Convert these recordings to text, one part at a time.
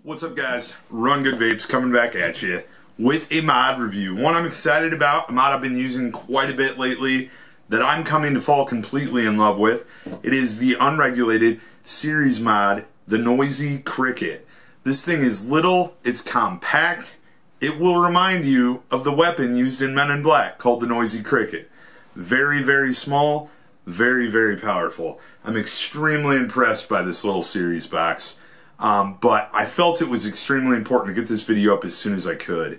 What's up, guys? Run Good Vapes coming back at you with a mod review. One I'm excited about, a mod I've been using quite a bit lately that I'm coming to fall completely in love with. It is the unregulated series mod, the Noisy Cricket. This thing is little, it's compact, it will remind you of the weapon used in Men in Black called the Noisy Cricket. Very, very small, very, very powerful. I'm extremely impressed by this little series box. But I felt it was extremely important to get this video up as soon as I could.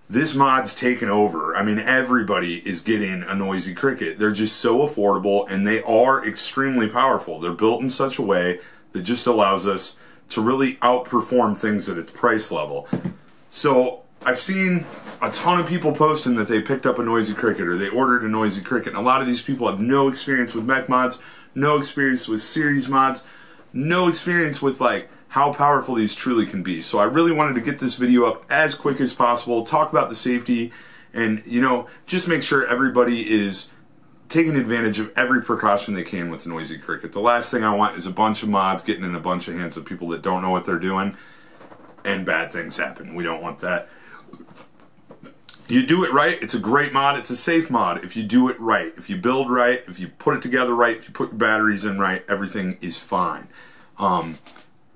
This mod's taken over. I mean, everybody is getting a Noisy Cricket. They're just so affordable, and they are extremely powerful. They're built in such a way that just allows us to really outperform things at its price level. So I've seen a ton of people posting that they picked up a Noisy Cricket or they ordered a Noisy Cricket, and a lot of these people have no experience with mech mods, no experience with series mods, no experience with like how powerful these truly can be. So I really wanted to get this video up as quick as possible, talk about the safety, and just make sure everybody is taking advantage of every precaution they can with the Noisy Cricket. The last thing I want is a bunch of mods getting in a bunch of hands of people that don't know what they're doing and bad things happen. We don't want that. You do it right, it's a great mod, it's a safe mod if you do it right. If you build right, if you put it together right, if you put your batteries in right, everything is fine.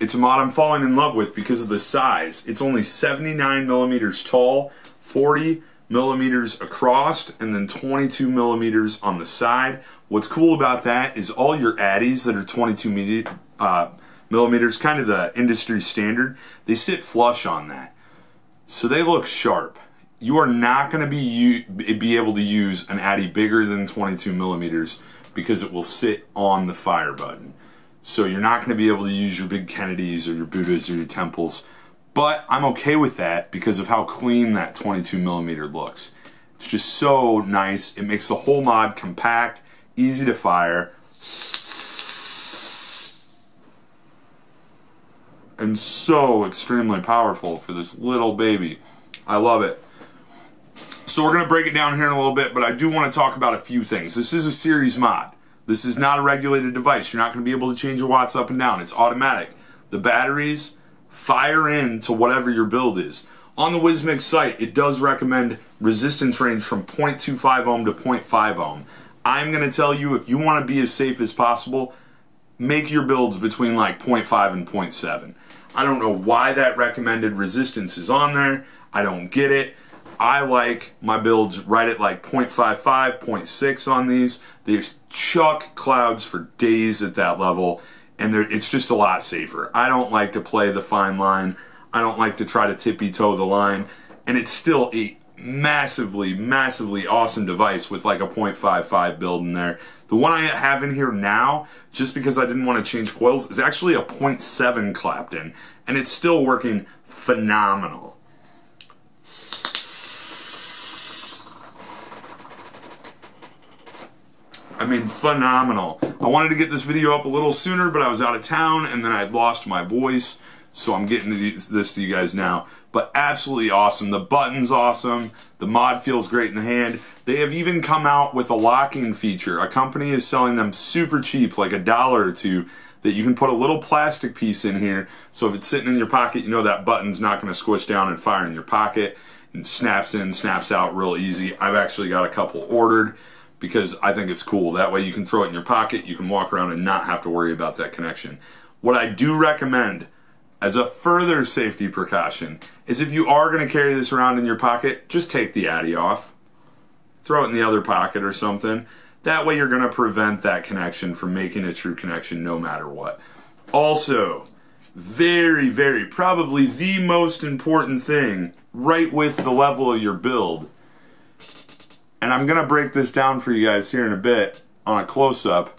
It's a mod I'm falling in love with because of the size. It's only 79 millimeters tall, 40 millimeters across, and then 22 millimeters on the side. What's cool about that is all your addies that are 22 millimeters, kind of the industry standard, they sit flush on that. So they look sharp. You are not going to be able to use an addy bigger than 22 millimeters because it will sit on the fire button. So you're not going to be able to use your big Kennedys or your Buddhas or your Temples. But I'm okay with that because of how clean that 22 millimeter looks. It's just so nice. It makes the whole mod compact, easy to fire, and so extremely powerful for this little baby. I love it. So we're going to break it down here in a little bit, but I do want to talk about a few things. This is a series mod. This is not a regulated device. You're not going to be able to change your watts up and down. It's automatic. The batteries fire into whatever your build is. On the Wismec site, it does recommend resistance range from 0.25 ohm to 0.5 ohm. I'm going to tell you, if you want to be as safe as possible, make your builds between like 0.5 and 0.7. I don't know why that recommended resistance is on there. I don't get it. I like my builds right at like 0.55, 0.6 on these. They chuck clouds for days at that level, and it's just a lot safer. I don't like to play the fine line. I don't like to try to tippy-toe the line, and it's still a massively, massively awesome device with like a 0.55 build in there. The one I have in here now, just because I didn't want to change coils, is actually a 0.7 Clapton, and it's still working phenomenal. I mean, phenomenal. I wanted to get this video up a little sooner, but I was out of town, and then I had lost my voice, so I'm getting this to you guys now. But absolutely awesome. The button's awesome. The mod feels great in the hand. They have even come out with a locking feature. A company is selling them super cheap, like $1 or $2, that you can put a little plastic piece in here, so if it's sitting in your pocket, you know that button's not going to squish down and fire in your pocket. It snaps in, snaps out real easy. I've actually got a couple ordered, because I think it's cool. That way you can throw it in your pocket, you can walk around and not have to worry about that connection. What I do recommend as a further safety precaution is if you are going to carry this around in your pocket, just take the addy off. Throw it in the other pocket or something. That way you're going to prevent that connection from making a true connection no matter what. Also, very, very, probably the most important thing right with the level of your build, and I'm going to break this down for you guys here in a bit on a close-up,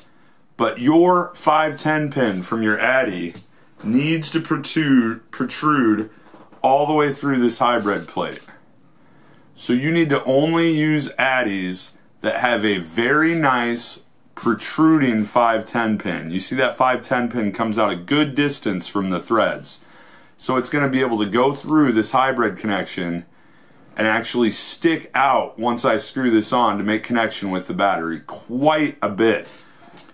but your 510 pin from your addy needs to protrude all the way through this hybrid plate. So you need to only use addies that have a very nice protruding 510 pin. You see that 510 pin comes out a good distance from the threads. So it's going to be able to go through this hybrid connection and actually stick out once I screw this on to make connection with the battery quite a bit.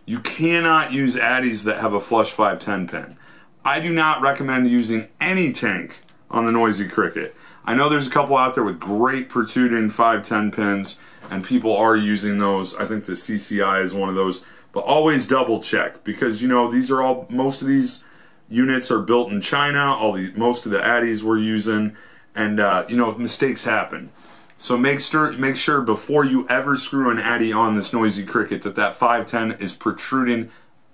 You cannot use addies that have a flush 510 pin. I do not recommend using any tank on the Noisy Cricket. I know there's a couple out there with great protruding 510 pins, and people are using those. I think the CCI is one of those, but always double check, because you know most of these units are built in China. Most of the Addies we're using, and you know, mistakes happen. So make sure before you ever screw an Addy on this Noisy Cricket that 510 is protruding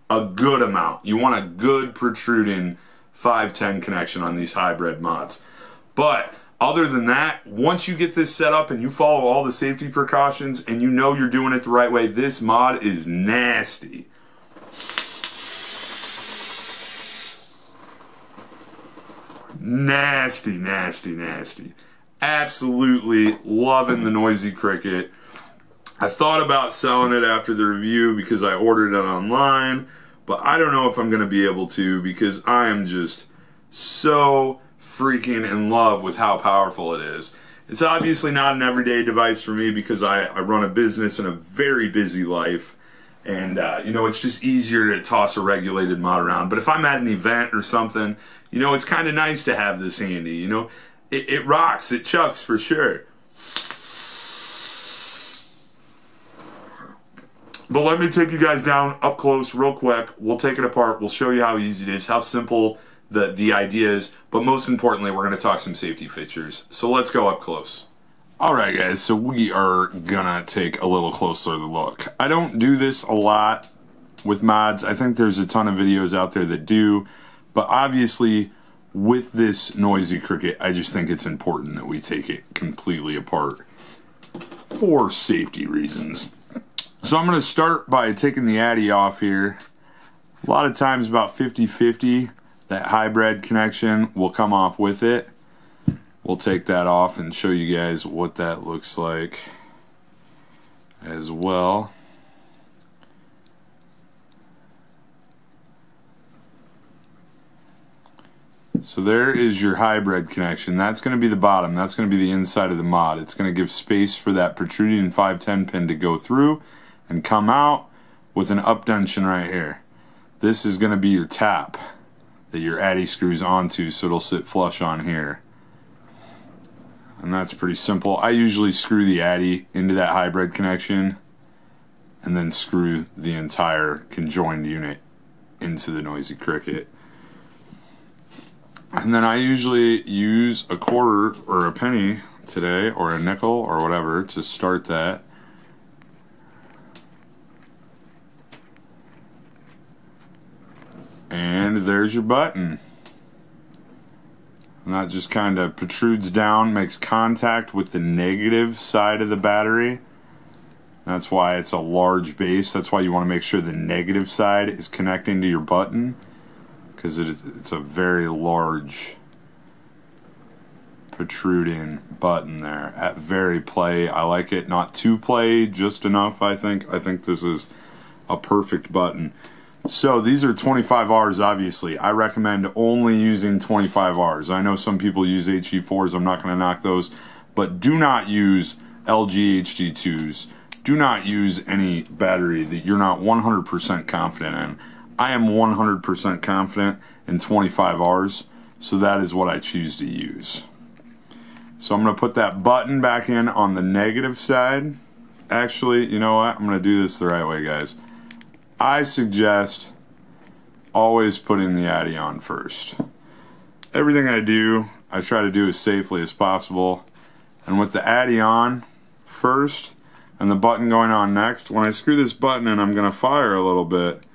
a good amount. You want a good protruding 510 connection on these hybrid mods. But other than that, once you get this set up and you follow all the safety precautions and you know you're doing it the right way, this mod is nasty. Nasty, nasty, nasty. Absolutely loving the Noisy Cricket. I thought about selling it after the review because I ordered it online, but I don't know if I'm going to be able to, because I am just so freaking in love with how powerful it is. It's obviously not an everyday device for me because I run a business and a very busy life, and you know, it's just easier to toss a regulated mod around. But if I'm at an event or something, you know, it's kind of nice to have this handy. You know, it rocks, it chucks for sure. But let me take you guys down up close real quick. We'll take it apart. We'll show you how easy it is, how simple the idea is, but most importantly, we're going to talk some safety features. So let's go up close. Alright guys, so we are gonna take a little closer look. I don't do this a lot with mods. I think there's a ton of videos out there that do, but obviously with this Noisy Cricket, I just think it's important that we take it completely apart for safety reasons. So I'm going to start by taking the Addy off here. A lot of times about 50-50, that hybrid connection will come off with it. We'll take that off and show you guys what that looks like as well. So there is your hybrid connection. That's going to be the bottom. That's going to be the inside of the mod. It's going to give space for that protruding 510 pin to go through and come out with an updention right here. This is going to be your tap that your Addy screws onto, so it'll sit flush on here. And that's pretty simple. I usually screw the Addy into that hybrid connection and then screw the entire conjoined unit into the Noisy Cricket. And then I usually use a quarter or a penny today, or a nickel or whatever, to start that. And there's your button. And that just kind of protrudes down, makes contact with the negative side of the battery. That's why it's a large base. That's why you want to make sure the negative side is connecting to your button, because it's a very large protruding button there. At very play, I like it. Not too play, just enough, I think. I think this is a perfect button. So these are 25Rs, obviously. I recommend only using 25Rs. I know some people use HE4s. I'm not going to knock those. But do not use LG HD2s. Do not use any battery that you're not 100% confident in. I am 100% confident in 25Rs, so that is what I choose to use. So I'm going to put that button back in on the negative side. Actually, you know what? I'm going to do this the right way, guys. I suggest always putting the Addy on first. Everything I do, I try to do as safely as possible. And with the Addy on first and the button going on next, when I screw this button in, I'm going to fire a little bit,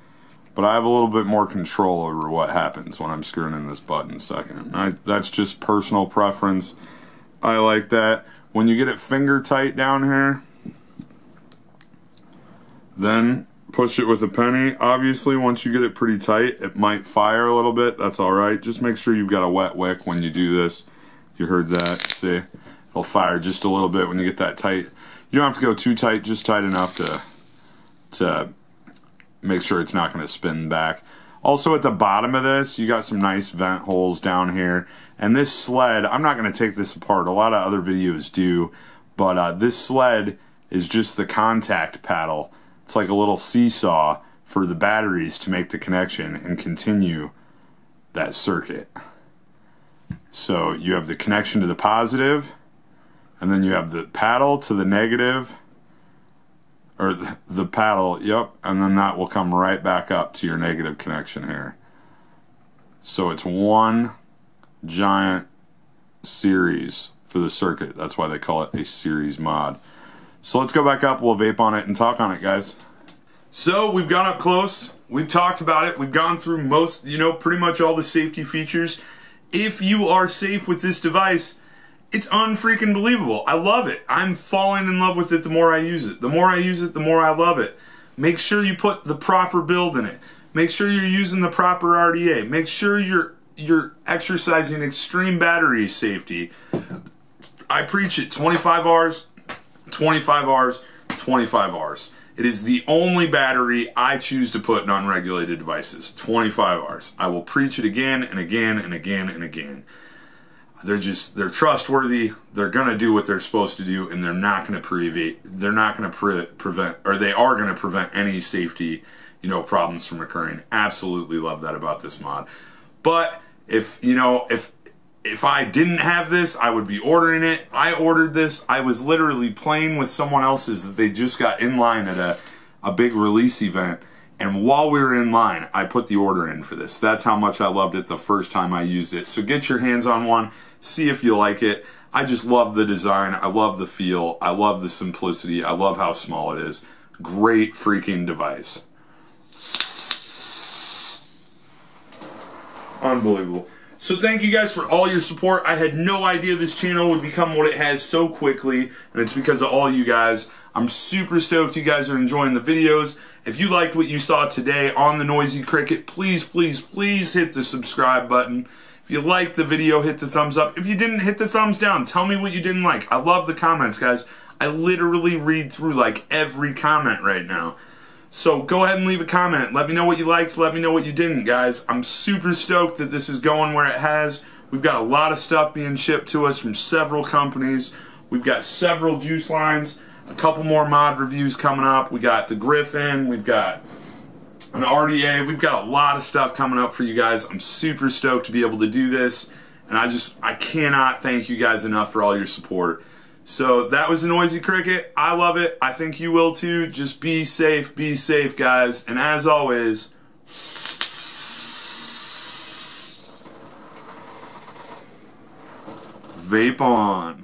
but I have a little bit more control over what happens when I'm screwing in this button second. That's just personal preference. I like that. When you get it finger tight down here, then push it with a penny. Obviously, once you get it pretty tight, it might fire a little bit. That's alright. Just make sure you've got a wet wick when you do this. You heard that. See? It'll fire just a little bit when you get that tight. You don't have to go too tight, just tight enough to make sure it's not going to spin back. Also, at the bottom of this, you got some nice vent holes down here. And this sled, I'm not going to take this apart. A lot of other videos do. But this sled is just the contact paddle. It's like a little seesaw for the batteries to make the connection and continue that circuit. So you have the connection to the positive, and then you have the paddle to the negative, or the paddle, yep, and then that will come right back up to your negative connection here. So it's one giant series for the circuit. That's why they call it a series mod. So let's go back up, we'll vape on it and talk on it, guys. So we've gone up close, we've talked about it, we've gone through most, pretty much all the safety features. If you are safe with this device, it's unfreaking believable. I love it. I'm falling in love with it the more I use it. The more I use it, the more I love it. Make sure you put the proper build in it. Make sure you're using the proper RDA. Make sure you're exercising extreme battery safety. I preach it, 25 Rs, 25 Rs, 25 Rs. It is the only battery I choose to put in unregulated devices, 25 Rs. I will preach it again and again and again and again. They're trustworthy, they're gonna do what they're supposed to do, and they're not gonna prevent, or they are gonna prevent any safety, problems from occurring. Absolutely love that about this mod. But if I didn't have this, I would be ordering it. I ordered this. I was literally playing with someone else's that they just got in line at a big release event. And while we were in line, I put the order in for this. That's how much I loved it the first time I used it. So get your hands on one. See if you like it. I just love the design. I love the feel. I love the simplicity. I love how small it is. Great freaking device. Unbelievable. So thank you guys for all your support. I had no idea this channel would become what it has so quickly, and it's because of all you guys. I'm super stoked you guys are enjoying the videos. If you liked what you saw today on the Noisy Cricket, please, please, please hit the subscribe button. If you liked the video, hit the thumbs up. If you didn't, hit the thumbs down. Tell me what you didn't like. I love the comments, guys. I literally read through like every comment right now. So go ahead and leave a comment. Let me know what you liked. Let me know what you didn't, guys. I'm super stoked that this is going where it has. We've got a lot of stuff being shipped to us from several companies. We've got several juice lines. A couple more mod reviews coming up. We got the Griffin. We've got an RDA. We've got a lot of stuff coming up for you guys. I'm super stoked to be able to do this. And I cannot thank you guys enough for all your support. So that was the Noisy Cricket. I love it. I think you will too. Just be safe, guys. And as always, vape on.